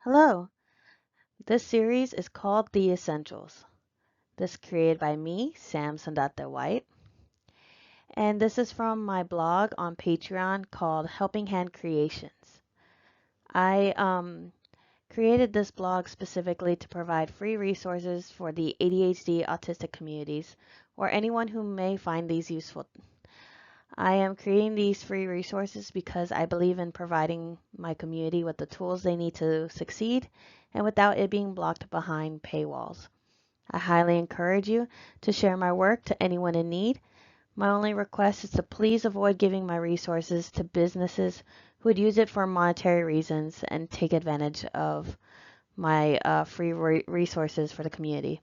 Hello, this series is called The Essentials. This is created by me, Sam Sandata White, and this is from my blog on Patreon called Helping Hand Creations. I created this blog specifically to provide free resources for the ADHD autistic communities or anyone who may find these useful. I am creating these free resources because I believe in providing my community with the tools they need to succeed and without it being blocked behind paywalls. I highly encourage you to share my work to anyone in need. My only request is to please avoid giving my resources to businesses who would use it for monetary reasons and take advantage of my free resources for the community.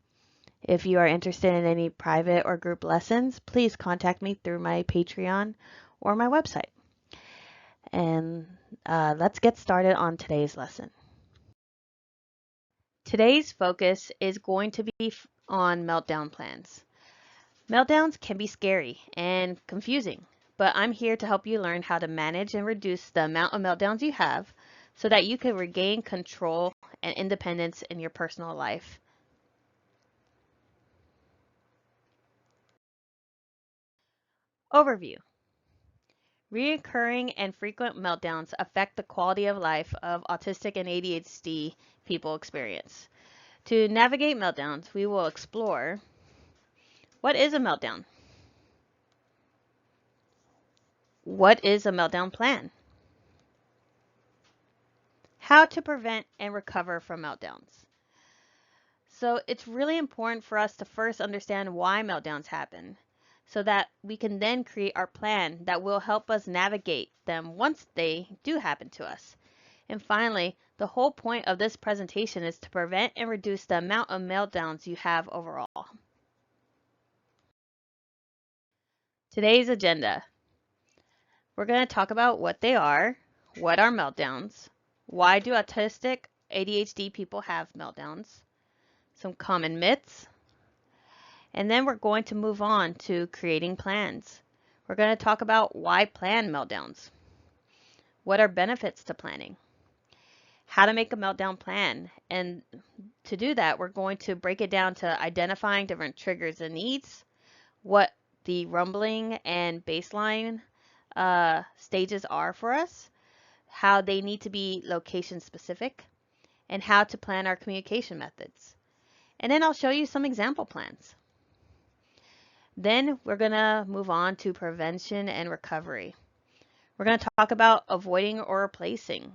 If you are interested in any private or group lessons, please contact me through my Patreon or my website. And let's get started on today's lesson. Today's focus is going to be on meltdown plans. Meltdowns can be scary and confusing, but I'm here to help you learn how to manage and reduce the amount of meltdowns you have so that you can regain control and independence in your personal life. Overview. Reoccurring and frequent meltdowns affect the quality of life of autistic and ADHD people experience. To navigate meltdowns, we will explore what is a meltdown? What is a meltdown plan? How to prevent and recover from meltdowns. So it's really important for us to first understand why meltdowns happen so that we can then create our plan that will help us navigate them once they do happen to us. And finally, the whole point of this presentation is to prevent and reduce the amount of meltdowns you have overall. Today's agenda. We're going to talk about what they are, what are meltdowns, why do autistic ADHD people have meltdowns, some common myths, and then we're going to move on to creating plans. We're going to talk about why plan meltdowns, what are benefits to planning, how to make a meltdown plan, and to do that, we're going to break it down to identifying different triggers and needs, what the rumbling and baseline stages are for us, how they need to be location specific, and how to plan our communication methods. And then I'll show you some example plans. Then we're going to move on to prevention and recovery. We're going to talk about avoiding or replacing,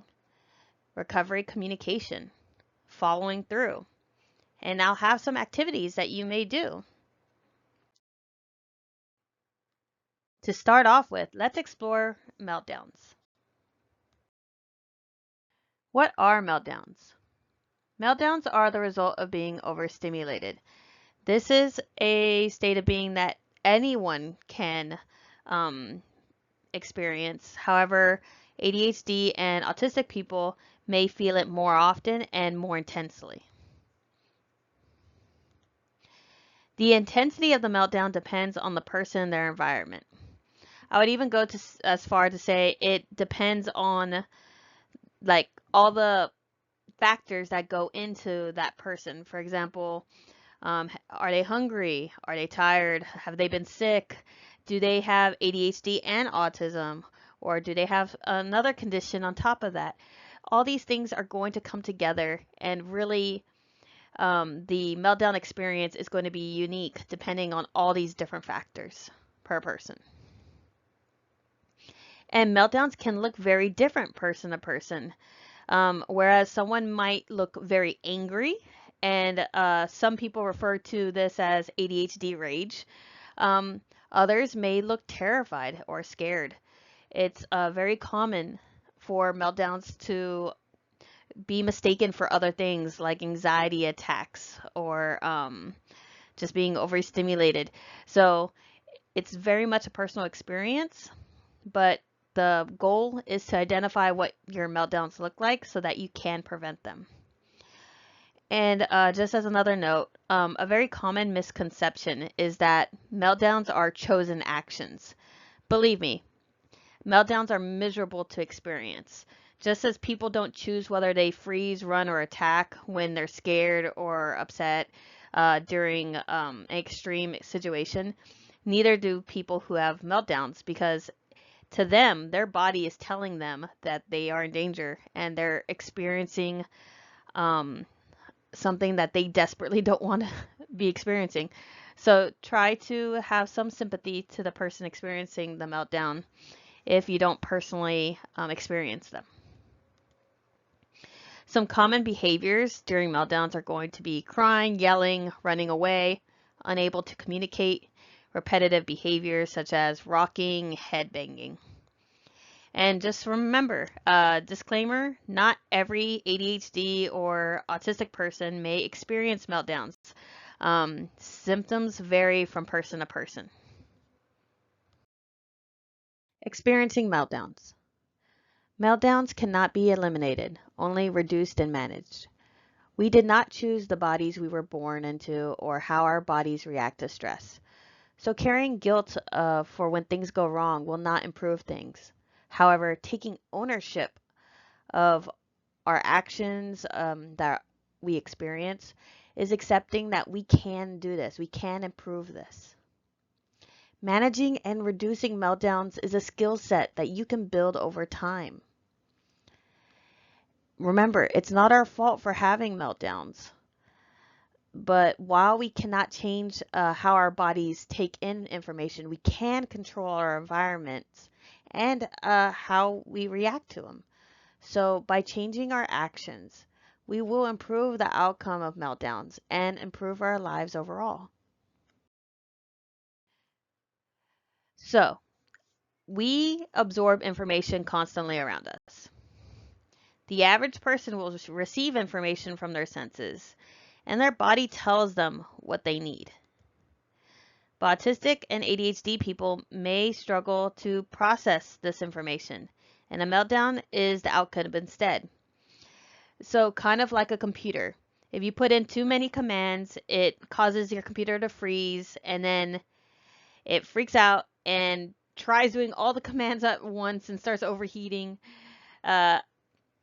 recovery communication, following through, and I'll have some activities that you may do. To start off with, let's explore meltdowns. What are meltdowns? Meltdowns are the result of being overstimulated. This is a state of being that anyone can experience. However, ADHD and autistic people may feel it more often and more intensely. The intensity of the meltdown depends on the person and their environment. I would even go as far to say it depends on like all the factors that go into that person. For example, are they hungry? Are they tired? Have they been sick? Do they have ADHD and autism? Or do they have another condition on top of that? All these things are going to come together, and really the meltdown experience is going to be unique depending on all these different factors per person. And meltdowns can look very different person to person. Whereas someone might look very angry, and some people refer to this as ADHD rage. Others may look terrified or scared. It's very common for meltdowns to be mistaken for other things like anxiety attacks or just being overstimulated. So it's very much a personal experience, but the goal is to identify what your meltdowns look like so that you can prevent them. And just as another note, a very common misconception is that meltdowns are chosen actions. Believe me, meltdowns are miserable to experience. Just as people don't choose whether they freeze, run, or attack when they're scared or upset during an extreme situation, neither do people who have meltdowns, because to them, their body is telling them that they are in danger and they're experiencing um, something that they desperately don't want to be experiencing. So try to have some sympathy to the person experiencing the meltdown if you don't personally experience them. Some common behaviors during meltdowns are going to be crying, yelling, running away, unable to communicate, repetitive behaviors such as rocking, head banging. And just remember, disclaimer, not every ADHD or autistic person may experience meltdowns. Symptoms vary from person to person. Experiencing meltdowns. Meltdowns cannot be eliminated, only reduced and managed. We did not choose the bodies we were born into or how our bodies react to stress. So carrying guilt for when things go wrong will not improve things. However, taking ownership of our actions that we experience is accepting that we can do this, we can improve this. Managing and reducing meltdowns is a skill set that you can build over time. Remember, it's not our fault for having meltdowns, but while we cannot change how our bodies take in information, we can control our environments and how we react to them. So by changing our actions, we will improve the outcome of meltdowns and improve our lives overall. So we absorb information constantly around us. The average person will receive information from their senses, and their body tells them what they need. But autistic and ADHD people may struggle to process this information, and a meltdown is the outcome instead. So kind of like a computer. If you put in too many commands, it causes your computer to freeze, and then it freaks out and tries doing all the commands at once and starts overheating. Uh,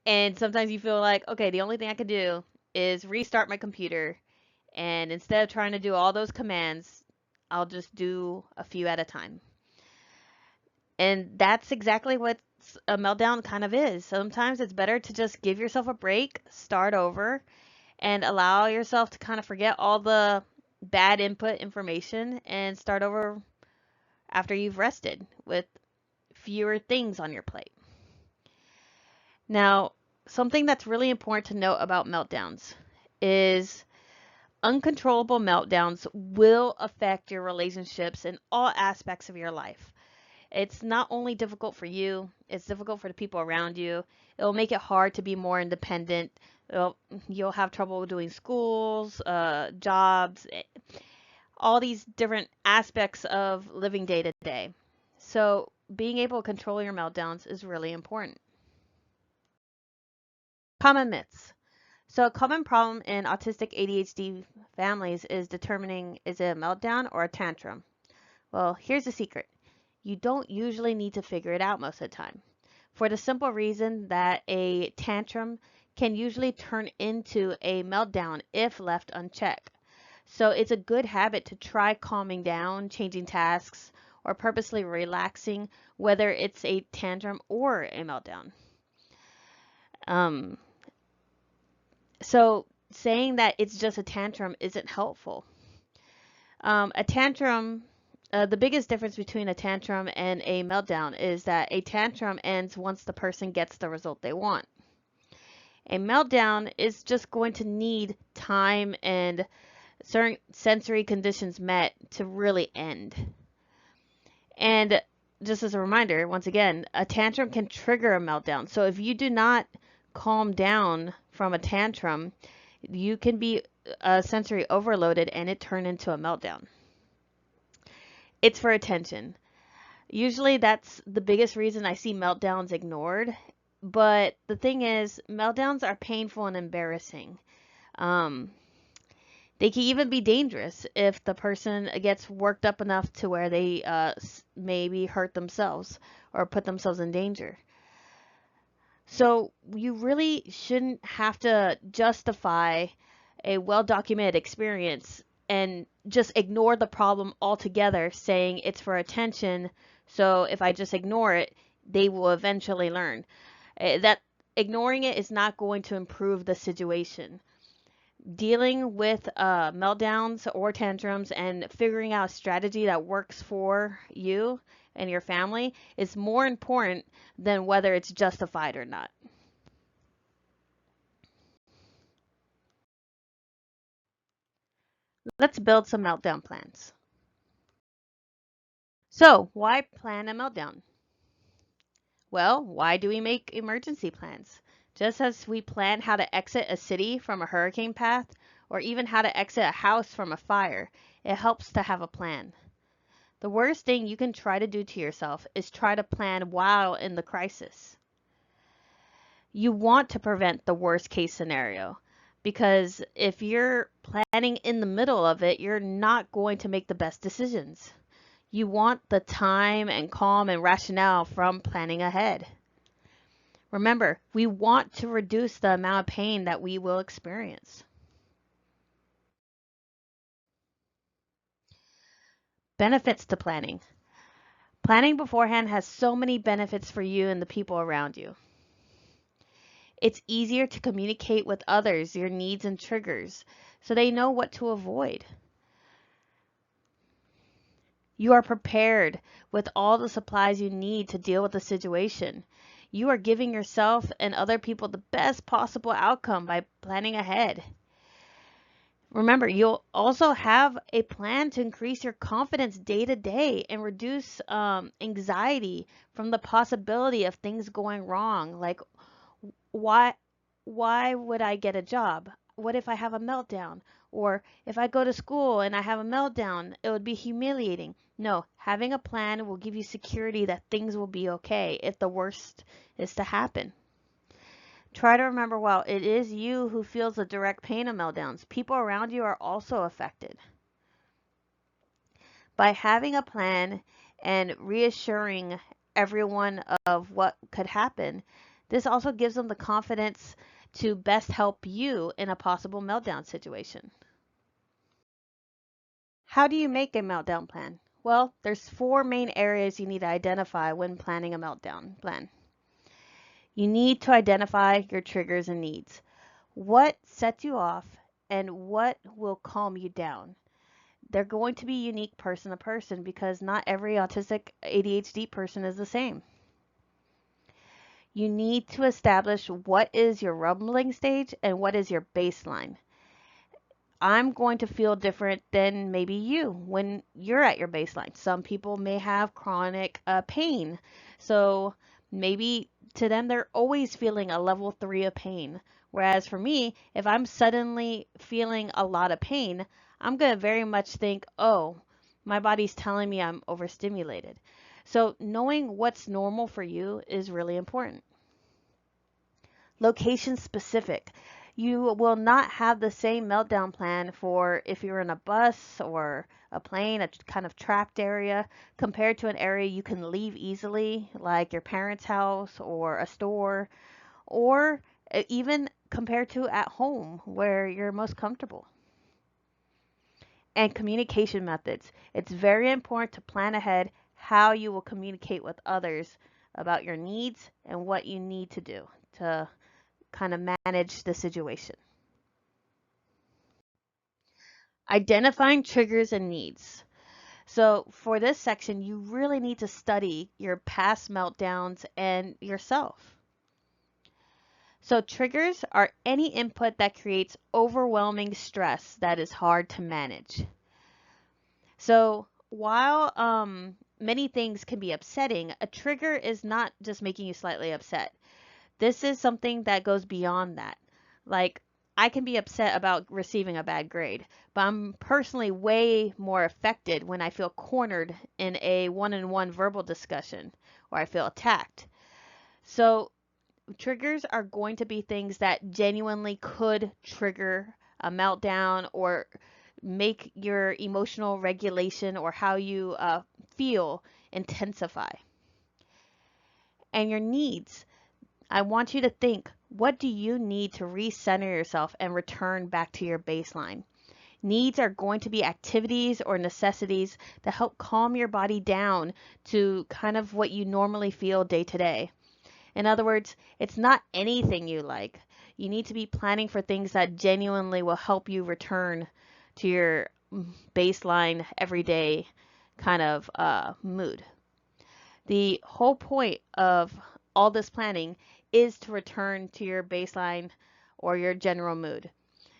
and sometimes you feel like, okay, the only thing I can do is restart my computer. And instead of trying to do all those commands, I'll just do a few at a time. And that's exactly what a meltdown kind of is. Sometimes it's better to just give yourself a break, start over, and allow yourself to kind of forget all the bad input information and start over after you've rested with fewer things on your plate. Now, something that's really important to note about meltdowns is uncontrollable meltdowns will affect your relationships in all aspects of your life. It's not only difficult for you, it's difficult for the people around you. It'll make it hard to be more independent. You'll have trouble doing schools, jobs, all these different aspects of living day to day. So being able to control your meltdowns is really important. Common myths. So a common problem in autistic ADHD families is determining, is it a meltdown or a tantrum? Well, here's the secret. You don't usually need to figure it out most of the time, for the simple reason that a tantrum can usually turn into a meltdown if left unchecked. So it's a good habit to try calming down, changing tasks, or purposely relaxing, whether it's a tantrum or a meltdown. Um, so saying that it's just a tantrum isn't helpful. A tantrum, the biggest difference between a tantrum and a meltdown is that a tantrum ends once the person gets the result they want. A meltdown is just going to need time and certain sensory conditions met to really end. And just as a reminder, once again, a tantrum can trigger a meltdown. So if you do not calm down from a tantrum, you can be sensory overloaded and it turn into a meltdown. It's for attention. Usually that's the biggest reason I see meltdowns ignored. But the thing is, meltdowns are painful and embarrassing. They can even be dangerous if the person gets worked up enough to where they maybe hurt themselves or put themselves in danger. So you really shouldn't have to justify a well-documented experience and just ignore the problem altogether, saying it's for attention. So if I just ignore it, they will eventually learn. That ignoring it is not going to improve the situation. Dealing with meltdowns or tantrums and figuring out a strategy that works for you and your family is more important than whether it's justified or not. Let's build some meltdown plans. So, why plan a meltdown? Well, why do we make emergency plans? Just as we plan how to exit a city from a hurricane path, or even how to exit a house from a fire, it helps to have a plan. The worst thing you can try to do to yourself is try to plan while in the crisis. You want to prevent the worst case scenario because if you're planning in the middle of it, you're not going to make the best decisions. You want the time and calm and rationale from planning ahead. Remember, we want to reduce the amount of pain that we will experience. Benefits to planning. Planning beforehand has so many benefits for you and the people around you. It's easier to communicate with others your needs and triggers so they know what to avoid. You are prepared with all the supplies you need to deal with the situation. You are giving yourself and other people the best possible outcome by planning ahead. Remember, you'll also have a plan to increase your confidence day to day and reduce anxiety from the possibility of things going wrong. Like, why, why would I get a job? What if I have a meltdown? Or if I go to school and I have a meltdown, it would be humiliating. No, having a plan will give you security that things will be okay if the worst is to happen. Try to remember while it is you who feels the direct pain of meltdowns, people around you are also affected. By having a plan and reassuring everyone of what could happen, this also gives them the confidence to best help you in a possible meltdown situation. How do you make a meltdown plan? Well, there's four main areas you need to identify when planning a meltdown plan. You need to identify your triggers and needs. What sets you off and what will calm you down? They're going to be unique person to person because not every autistic ADHD person is the same. You need to establish what is your rumbling stage and what is your baseline. I'm going to feel different than maybe you when you're at your baseline. Some people may have chronic pain. So maybe to them, they're always feeling a level 3 of pain. Whereas for me, if I'm suddenly feeling a lot of pain, I'm going to very much think, oh, my body's telling me I'm overstimulated. So knowing what's normal for you is really important. Location specific. You will not have the same meltdown plan for if you're in a bus or a plane, a kind of trapped area, compared to an area you can leave easily, like your parents' house or a store, or even compared to at home where you're most comfortable. And communication methods. It's very important to plan ahead how you will communicate with others about your needs and what you need to do to kind of manage the situation. Identifying triggers and needs. So for this section, you really need to study your past meltdowns and yourself. So triggers are any input that creates overwhelming stress that is hard to manage. So while many things can be upsetting, a trigger is not just making you slightly upset. This is something that goes beyond that. Like, I can be upset about receiving a bad grade, but I'm personally way more affected when I feel cornered in a one-on-one verbal discussion or I feel attacked. So, triggers are going to be things that genuinely could trigger a meltdown or make your emotional regulation or how you feel intensify. And your needs. I want you to think, what do you need to recenter yourself and return back to your baseline? Needs are going to be activities or necessities that help calm your body down to kind of what you normally feel day to day. In other words, it's not anything you like. You need to be planning for things that genuinely will help you return to your baseline everyday kind of mood. The whole point of all this planning is to return to your baseline or your general mood,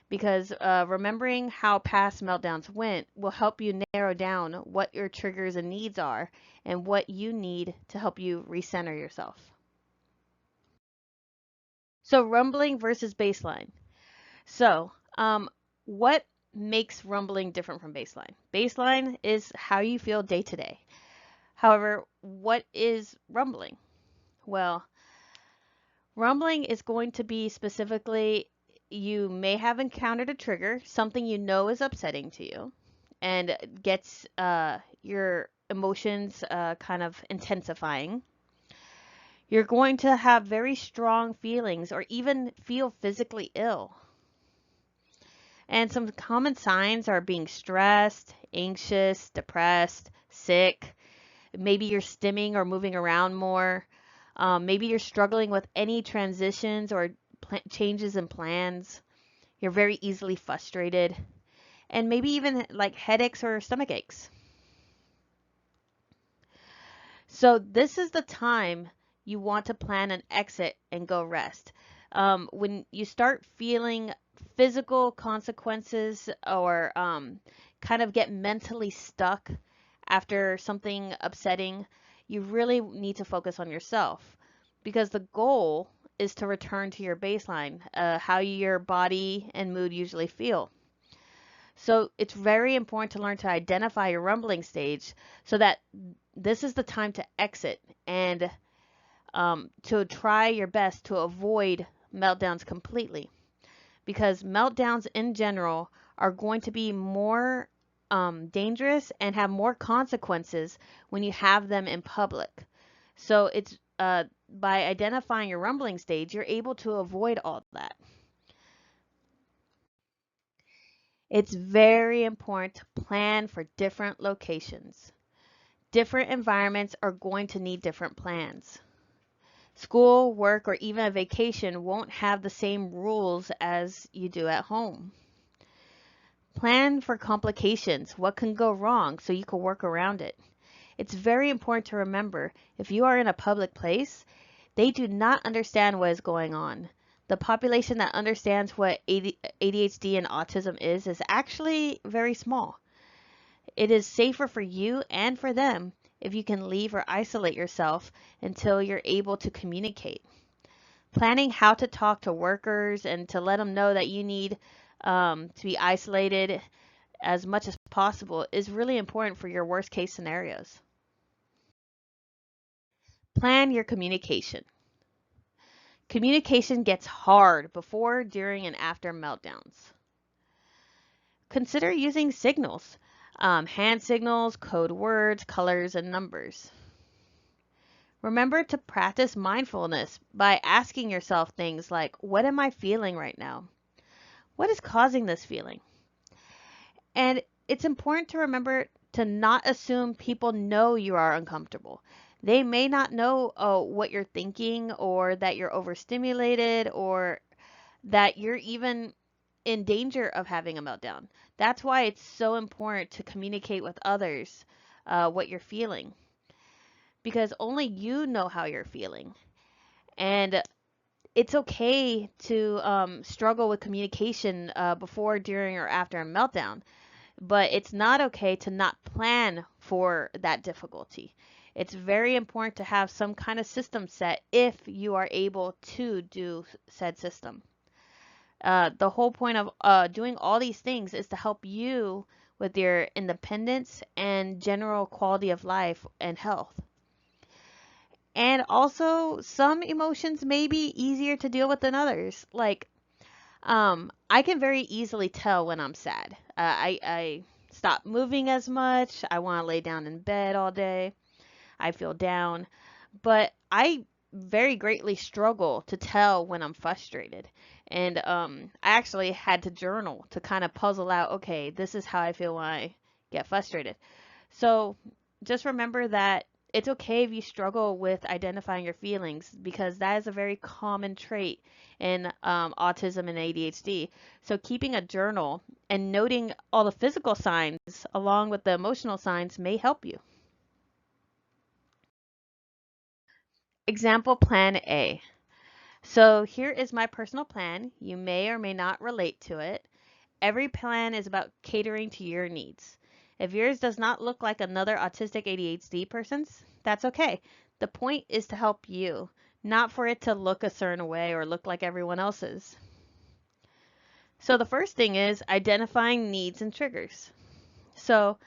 because remembering how past meltdowns went will help you narrow down what your triggers and needs are and what you need to help you recenter yourself. So, rumbling versus baseline. So, what makes rumbling different from baseline? Baseline is how you feel day to day. However, what is rumbling? Well, rumbling is going to be specifically, you may have encountered a trigger, something you know is upsetting to you, and gets your emotions kind of intensifying. You're going to have very strong feelings or even feel physically ill. And some common signs are being stressed, anxious, depressed, sick. Maybe you're stimming or moving around more. Maybe you're struggling with any transitions or changes in plans. You're very easily frustrated. And maybe even like headaches or stomach aches. So this is the time you want to plan an exit and go rest. When you start feeling physical consequences or kind of get mentally stuck after something upsetting, you really need to focus on yourself, because the goal is to return to your baseline, how your body and mood usually feel. So it's very important to learn to identify your rumbling stage so that this is the time to exit and to try your best to avoid meltdowns completely, because meltdowns in general are going to be more dangerous and have more consequences when you have them in public. So it's by identifying your rumbling stage, you're able to avoid all that. It's very important to plan for different locations. Different environments are going to need different plans. School, work, or even a vacation won't have the same rules as you do at home. Plan for complications, what can go wrong, so you can work around it. It's very important to remember, if you are in a public place, they do not understand what is going on. The population that understands what ADHD and autism is actually very small. It is safer for you and for them if you can leave or isolate yourself until you're able to communicate. Planning how to talk to workers and to let them know that you need to be isolated as much as possible is really important for your worst case scenarios. Plan your communication. Communication gets hard before, during, and after meltdowns. Consider using signals, hand signals, code words, colors, and numbers. Remember to practice mindfulness by asking yourself things like, what am I feeling right now? What is causing this feeling? And it's important to remember to not assume people know you are uncomfortable. They may not know what you're thinking, or that you're overstimulated, or that you're even in danger of having a meltdown. That's why it's so important to communicate with others what you're feeling, because only you know how you're feeling. And it's okay to struggle with communication before, during, or after a meltdown, but it's not okay to not plan for that difficulty. It's very important to have some kind of system set if you are able to do said system. The whole point of doing all these things is to help you with your independence and general quality of life and health. And also, some emotions may be easier to deal with than others. Like, I can very easily tell when I'm sad. I stop moving as much. I want to lay down in bed all day. I feel down. But I very greatly struggle to tell when I'm frustrated. And I actually had to journal to kind of puzzle out, okay, this is how I feel when I get frustrated. So just remember that it's okay if you struggle with identifying your feelings because that is a very common trait in autism and ADHD. So keeping a journal and noting all the physical signs along with the emotional signs may help you. Example plan A. So here is my personal plan. You may or may not relate to it. Every plan is about catering to your needs. If yours does not look like another autistic ADHD person's, that's okay. The point is to help you, not for it to look a certain way or look like everyone else's. So the first thing is identifying needs and triggers. So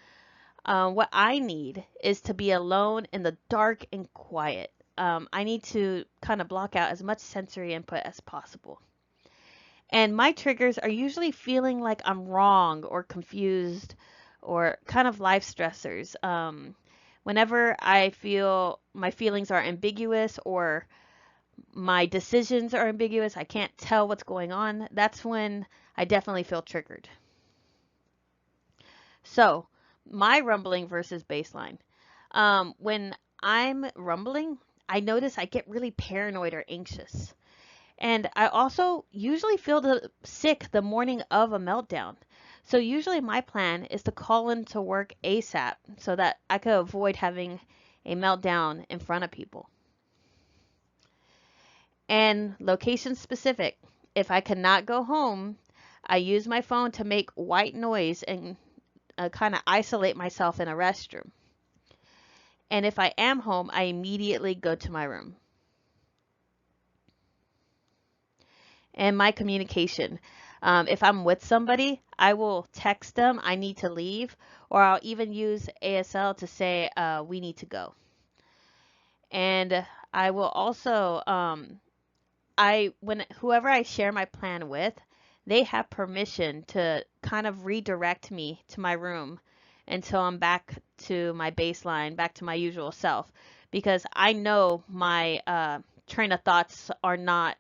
what I need is to be alone in the dark and quiet. I need to kind of block out as much sensory input as possible. And my triggers are usually feeling like I'm wrong or confused or kind of life stressors. Whenever I feel my feelings are ambiguous or my decisions are ambiguous, I can't tell what's going on, that's when I definitely feel triggered. So, my rumbling versus baseline. When I'm rumbling, I notice I get really paranoid or anxious. And I also usually feel sick the morning of a meltdown. So usually my plan is to call into work ASAP so that I could avoid having a meltdown in front of people. And location specific. If I cannot go home, I use my phone to make white noise and kind of isolate myself in a restroom. And if I am home, I immediately go to my room. And my communication. If I'm with somebody, I will text them, I need to leave, or I'll even use ASL to say, we need to go. And I will also, when whoever I share my plan with, they have permission to kind of redirect me to my room until I'm back to my baseline, back to my usual self, because I know my train of thoughts are not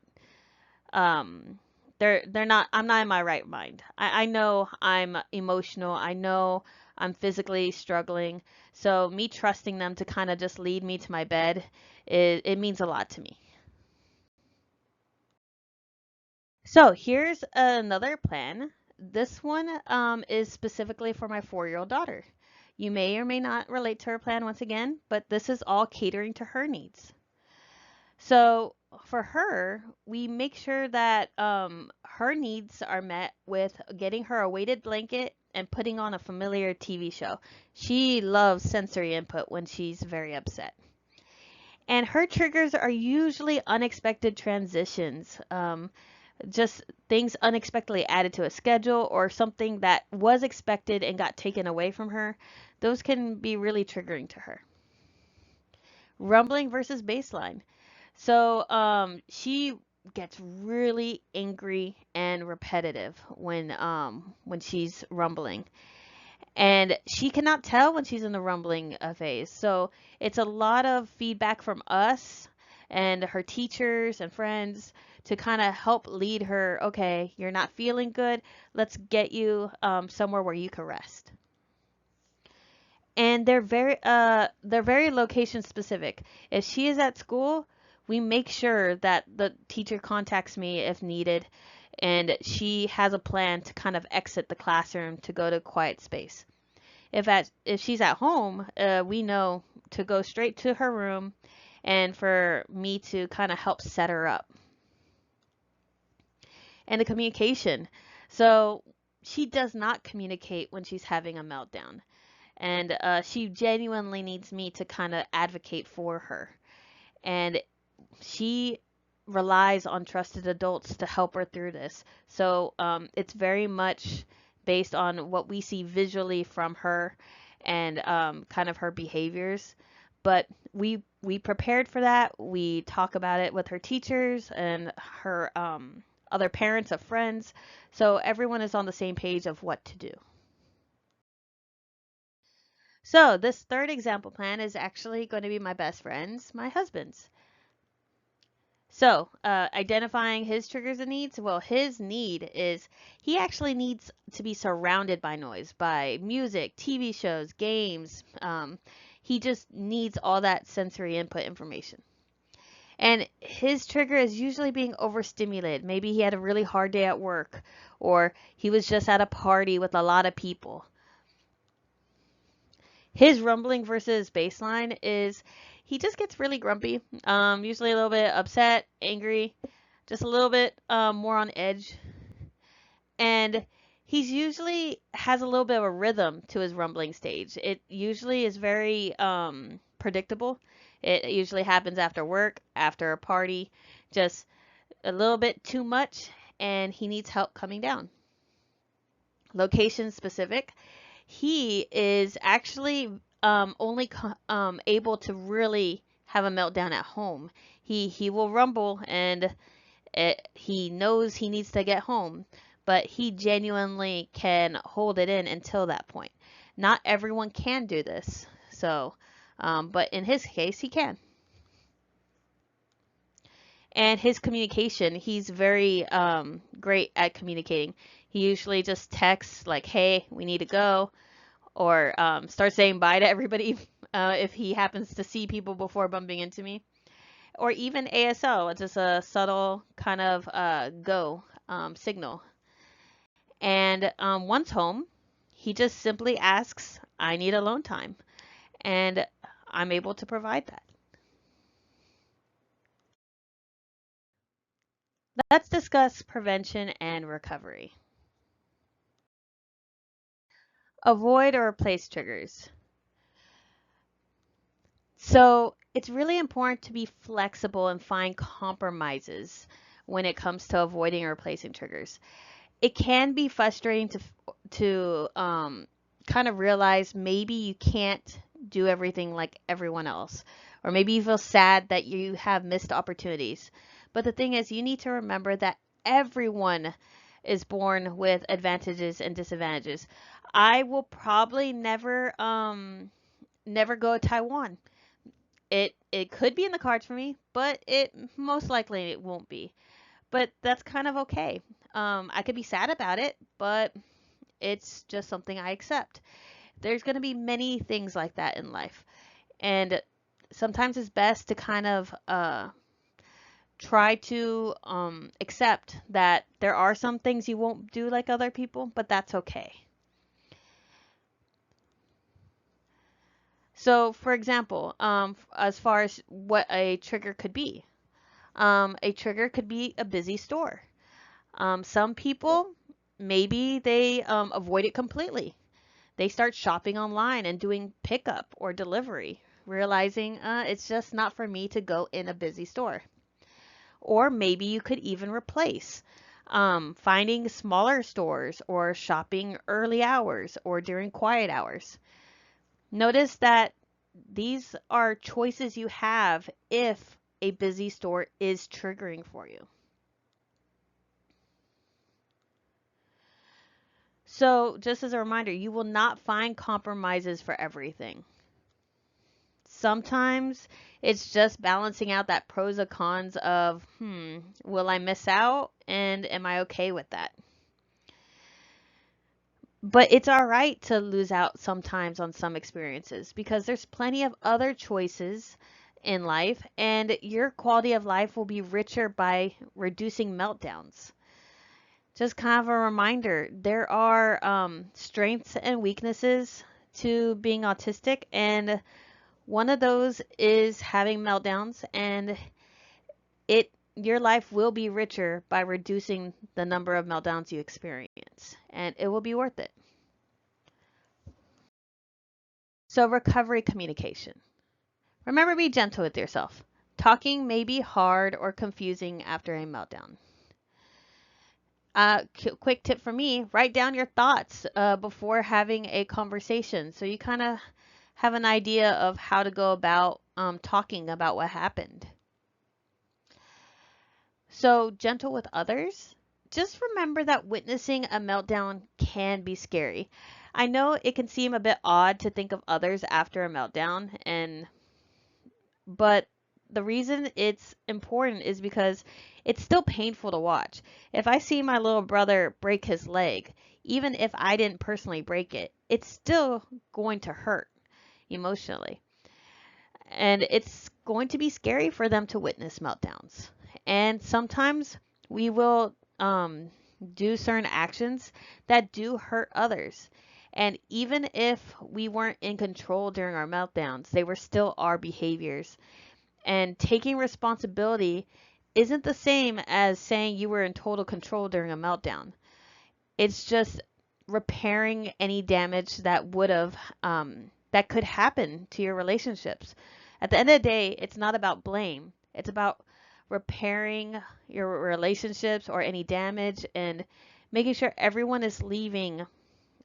um they're not I'm not in my right mind. I know I'm emotional. I know I'm physically struggling. So me trusting them to kind of just lead me to my bed, it means a lot to me. So here's another plan. This one is specifically for my 4-year-old daughter. You may or may not relate to her plan once again, but this is all catering to her needs. So for her, we make sure that her needs are met with getting her a weighted blanket and putting on a familiar TV show. She loves sensory input when she's very upset. And her triggers are usually unexpected transitions, just things unexpectedly added to a schedule or something that was expected and got taken away from her. Those can be really triggering to her. Rumbling versus baseline. So she gets really angry and repetitive when she's rumbling. And she cannot tell when she's in the rumbling phase. So it's a lot of feedback from us and her teachers and friends to kind of help lead her. Okay, you're not feeling good. Let's get you somewhere where you can rest. And they're very location specific. If she is at school, we make sure that the teacher contacts me if needed, and she has a plan to kind of exit the classroom to go to quiet space. If she's at home, we know to go straight to her room, and for me to kind of help set her up. And the communication. So she does not communicate when she's having a meltdown. And she genuinely needs me to kind of advocate for her. And she relies on trusted adults to help her through this. So it's very much based on what we see visually from her and kind of her behaviors. But we prepared for that. We talk about it with her teachers and her other parents of friends. So everyone is on the same page of what to do. So this third example plan is actually going to be my best friend's, my husband's. So, identifying his triggers and needs. Well, his need is he actually needs to be surrounded by noise, by music, TV shows, games. He just needs all that sensory input information. And his trigger is usually being overstimulated. Maybe he had a really hard day at work, or he was just at a party with a lot of people. His rumbling versus baseline is he just gets really grumpy, usually a little bit upset, angry, just a little bit more on edge. And he's usually has a little bit of a rhythm to his rumbling stage. It usually is very predictable. It usually happens after work, after a party, just a little bit too much, and he needs help coming down. Location specific. He is actually only able to really have a meltdown at home. He will rumble and he knows he needs to get home, but he genuinely can hold it in until that point. Not everyone can do this, so but in his case, he can. And his communication, he's very great at communicating. He usually just texts like, "Hey, we need to go," or start saying bye to everybody if he happens to see people before bumping into me, or even ASO, just a subtle kind of go signal. And once home, he just simply asks, "I need alone time," and I'm able to provide that. Let's discuss prevention and recovery. Avoid or replace triggers. So it's really important to be flexible and find compromises when it comes to avoiding or replacing triggers. It can be frustrating to kind of realize maybe you can't do everything like everyone else, or maybe you feel sad that you have missed opportunities. But the thing is, you need to remember that everyone is born with advantages and disadvantages. I will probably never go to Taiwan. It could be in the cards for me, but it most likely it won't be. But that's kind of okay. I could be sad about it, but it's just something I accept. There's going to be many things like that in life, and sometimes it's best to kind of try to accept that there are some things you won't do like other people, but that's okay. So, for example, as far as what a trigger could be, a trigger could be a busy store. Some people, maybe they avoid it completely. They start shopping online and doing pickup or delivery, realizing it's just not for me to go in a busy store. Or maybe you could even replace finding smaller stores or shopping early hours or during quiet hours. Notice that these are choices you have if a busy store is triggering for you. So, just as a reminder, you will not find compromises for everything. Sometimes it's just balancing out that pros and cons of, will I miss out? And am I okay with that? But it's all right to lose out sometimes on some experiences because there's plenty of other choices in life, and your quality of life will be richer by reducing meltdowns. Just kind of a reminder, there are strengths and weaknesses to being autistic, and one of those is having meltdowns, and your life will be richer by reducing the number of meltdowns you experience, and it will be worth it. So, recovery communication. Remember, be gentle with yourself. Talking may be hard or confusing after a meltdown. Quick tip for me, write down your thoughts before having a conversation so you kind of have an idea of how to go about talking about what happened. So, gentle with others. Just remember that witnessing a meltdown can be scary. I know it can seem a bit odd to think of others after a meltdown, but the reason it's important is because it's still painful to watch. If I see my little brother break his leg, even if I didn't personally break it, it's still going to hurt emotionally. And it's going to be scary for them to witness meltdowns. And sometimes we will do certain actions that do hurt others. And even if we weren't in control during our meltdowns, they were still our behaviors. And taking responsibility isn't the same as saying you were in total control during a meltdown. It's just repairing any damage that that could happen to your relationships. At the end of the day, it's not about blame. It's about repairing your relationships or any damage and making sure everyone is leaving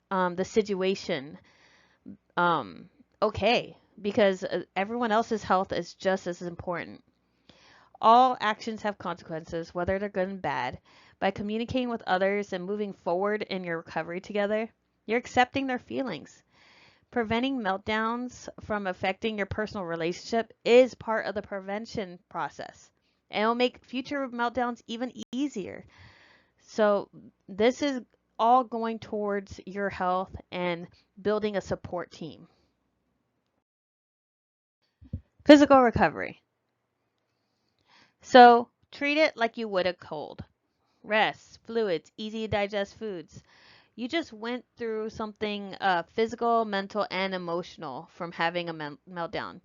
the situation okay, because everyone else's health is just as important. All actions have consequences, whether they're good and bad. By communicating with others and moving forward in your recovery together, you're accepting their feelings. Preventing meltdowns from affecting your personal relationship is part of the prevention process. And it'll make future meltdowns even easier. So, this is all going towards your health and building a support team. Physical recovery. So, treat it like you would a cold. Rest, fluids, easy to digest foods. You just went through something physical, mental, and emotional from having a meltdown.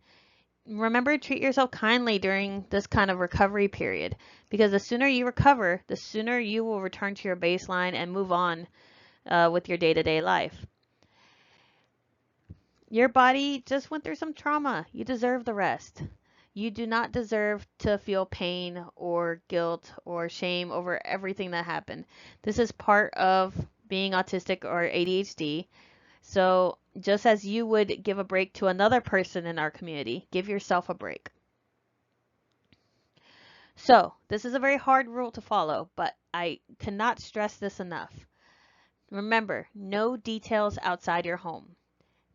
Remember to treat yourself kindly during this kind of recovery period, because the sooner you recover, the sooner you will return to your baseline and move on with your day-to-day life. Your body just went through some trauma. You deserve the rest. You do not deserve to feel pain or guilt or shame over everything that happened. This is part of being autistic or ADHD. So, just as you would give a break to another person in our community, give yourself a break. So, this is a very hard rule to follow, but I cannot stress this enough. Remember, no details outside your home.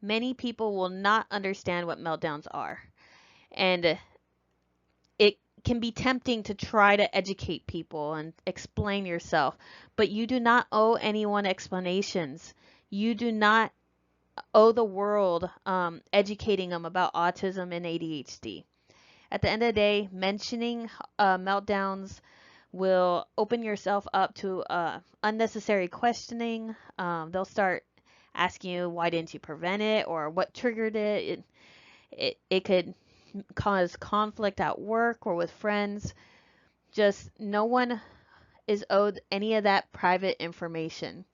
Many people will not understand what meltdowns are, and it can be tempting to try to educate people and explain yourself, but you do not owe anyone explanations. You do not owe the world educating them about autism and ADHD. At the end of the day, mentioning meltdowns will open yourself up to unnecessary questioning. They'll start asking you, why didn't you prevent it, or what triggered it? It could cause conflict at work or with friends. Just no one is owed any of that private information.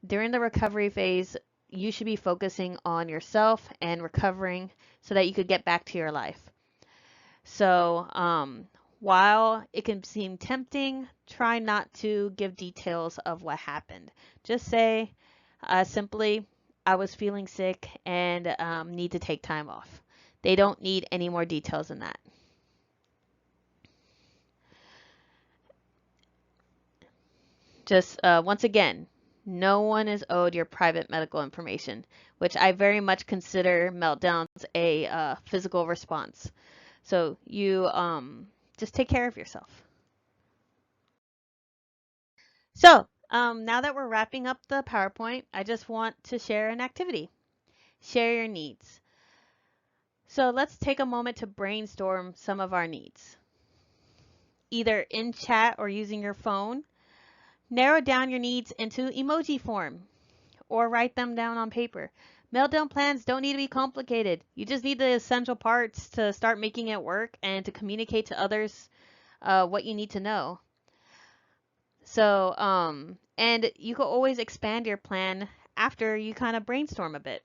During the recovery phase, you should be focusing on yourself and recovering so that you could get back to your life. So, while it can seem tempting, try not to give details of what happened. Just say simply, I was feeling sick and need to take time off. They don't need any more details than that. Just once again, no one is owed your private medical information, which I very much consider meltdowns a physical response. So you just take care of yourself. So now that we're wrapping up the PowerPoint, I just want to share an activity. Share your needs. So let's take a moment to brainstorm some of our needs. Either in chat or using your phone, narrow down your needs into emoji form or write them down on paper. Meltdown plans don't need to be complicated. You just need the essential parts to start making it work and to communicate to others what you need to know. So, and you can always expand your plan after you kind of brainstorm a bit.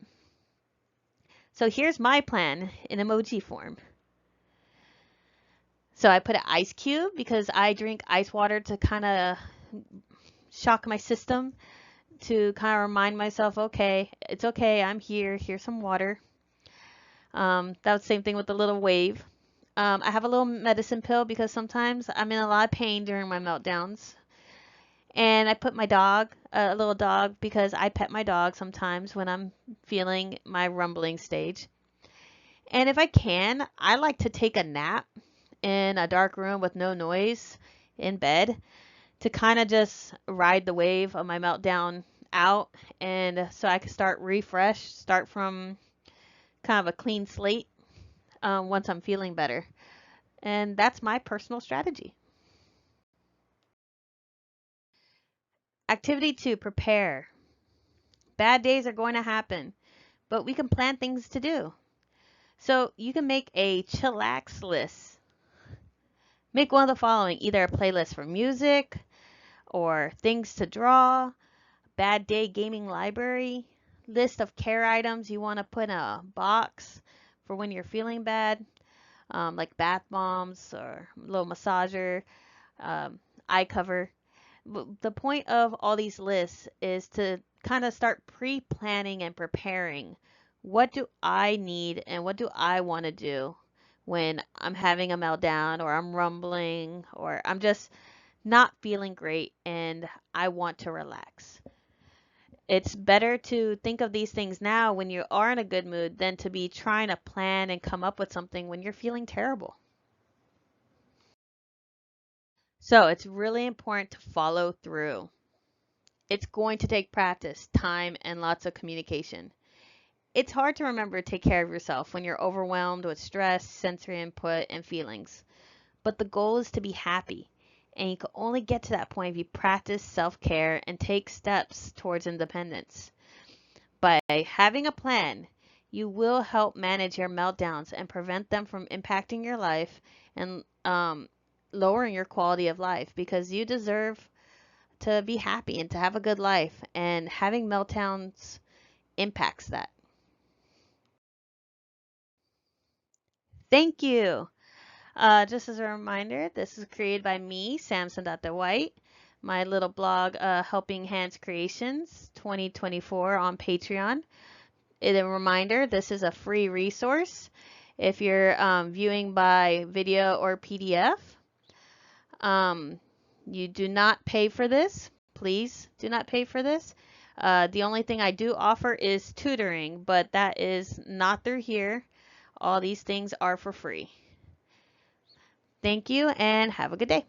So here's my plan in emoji form. So I put an ice cube because I drink ice water to kind of shock my system, to kind of remind myself, okay, it's okay, I'm here, here's some water. That was the same thing with the little wave. I have a little medicine pill because sometimes I'm in a lot of pain during my meltdowns. And I put my dog, a little dog, because I pet my dog sometimes when I'm feeling my rumbling stage. And if I can, I like to take a nap in a dark room with no noise in bed to kind of just ride the wave of my meltdown out. And so I can start refresh, start from kind of a clean slate once I'm feeling better. And that's my personal strategy. Activity 2, prepare. Bad days are going to happen, but we can plan things to do. So you can make a chillax list. Make one of the following, either a playlist for music or things to draw, bad day gaming library, list of care items you want to put in a box for when you're feeling bad, like bath bombs or a little massager, eye cover. The point of all these lists is to kind of start pre-planning and preparing. What do I need and what do I want to do when I'm having a meltdown or I'm rumbling or I'm just not feeling great and I want to relax? It's better to think of these things now when you are in a good mood than to be trying to plan and come up with something when you're feeling terrible. So it's really important to follow through. It's going to take practice, time, and lots of communication. It's hard to remember to take care of yourself when you're overwhelmed with stress, sensory input, and feelings. But the goal is to be happy. And you can only get to that point if you practice self care and take steps towards independence. By having a plan, you will help manage your meltdowns and prevent them from impacting your life and lowering your quality of life because you deserve to be happy and to have a good life. And having meltdowns impacts that. Thank you. Just as a reminder, this is created by me, White. My little blog, Helping Hands Creations 2024 on Patreon. A reminder, this is a free resource. If you're viewing by video or PDF, you do not pay for this. Please do not pay for this. The only thing I do offer is tutoring, but that is not through here. All these things are for free. Thank you and have a good day.